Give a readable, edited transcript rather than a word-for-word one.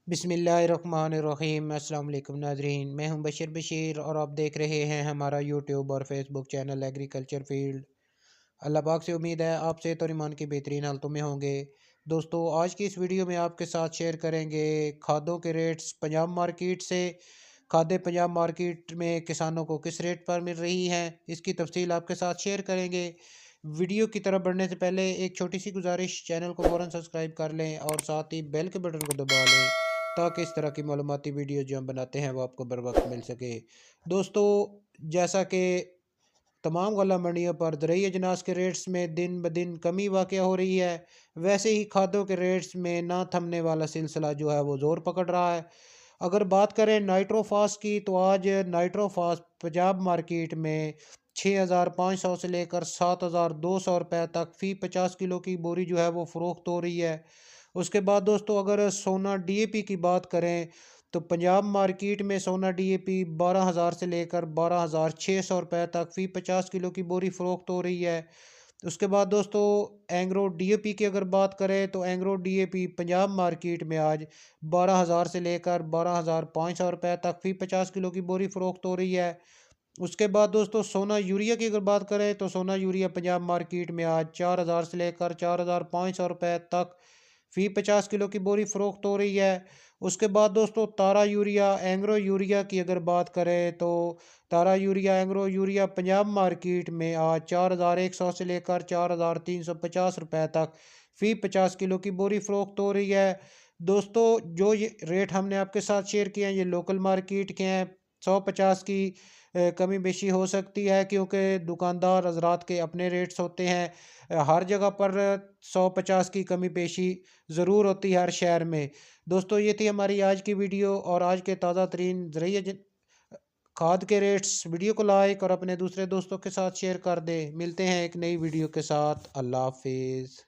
बिस्मिल्लाहिर्रहमानिर्रहीम। अस्सलाम वालेकुम नाज़रीन, मैं हूं बशीर और आप देख रहे हैं हमारा यूट्यूब और फेसबुक चैनल एग्रीकल्चर फील्ड। अल्लाह पाक से उम्मीद है आप सेहत और ईमान की बेहतरीन हालतों में होंगे। दोस्तों, आज की इस वीडियो में आपके साथ शेयर करेंगे खादों के रेट्स पंजाब मार्केट से। खादें पंजाब मार्केट में किसानों को किस रेट पर मिल रही हैं, इसकी तफसील आपके साथ शेयर करेंगे। वीडियो की तरफ बढ़ने से पहले एक छोटी सी गुजारिश, चैनल को फ़ौरन सब्सक्राइब कर लें और साथ ही बेल के बटन को दबा लें ताकि इस तरह की मालूमाती वीडियो जो हम बनाते हैं वो आपको बर वक्त मिल सके। दोस्तों, जैसा कि तमाम गल्ला मंडियों पर ज़रूरी अजनास के रेट्स में दिन ब दिन कमी वाक़या हो रही है, वैसे ही खादों के रेट्स में ना थमने वाला सिलसिला जो है वो ज़ोर पकड़ रहा है। अगर बात करें नाइट्रोफास की, तो आज नाइट्रोफास पंजाब मार्केट में 6,500 से लेकर 7,200 रुपये तक फ़ी 50 किलो की बोरी जो है वो फ़रोख्त हो रही है। उसके बाद दोस्तों, अगर सोना डीएपी की बात करें तो पंजाब मार्केट में सोना डीएपी 12,000 से लेकर 12,600 रुपये तक फ़ी 50 किलो की बोरी फ़रोख्त हो रही है। उसके बाद दोस्तों, एंग्रो डीएपी की अगर बात करें तो एंग्रो डीएपी पंजाब मार्केट में आज 12,000 से लेकर 12,500 रुपये तक फ़ी 50 किलो की बोरी फ़रोख्त हो रही है। उसके बाद दोस्तों, सोना यूरिया की अगर बात करें तो सोना यूरिया पंजाब मार्केट में आज 4,000 से लेकर 4,500 रुपये तक फ़ी 50 किलो की बोरी फ़रोख्त हो रही है। उसके बाद दोस्तों, तारा यूरिया एंग्रो यूरिया की अगर बात करें तो Tara urea Engro urea Punjab market में आज 4,100 से लेकर 4,350 रुपये तक फ़ी 50 किलो की बोरी फ़रोख्त हो रही है। दोस्तों, जो ये रेट हमने आपके साथ शेयर किए हैं ये लोकल मार्केट के हैं। 150 की कमी बेशी हो सकती है क्योंकि दुकानदार हजरात के अपने रेट्स होते हैं। हर जगह पर 150 की कमी पेशी ज़रूर होती है हर शहर में। दोस्तों, ये थी हमारी आज की वीडियो और आज के ताज़ा तरीन ज़रिए खाद के रेट्स। वीडियो को लाइक और अपने दूसरे दोस्तों के साथ शेयर कर दें। मिलते हैं एक नई वीडियो के साथ। अल्लाह हाफिज़।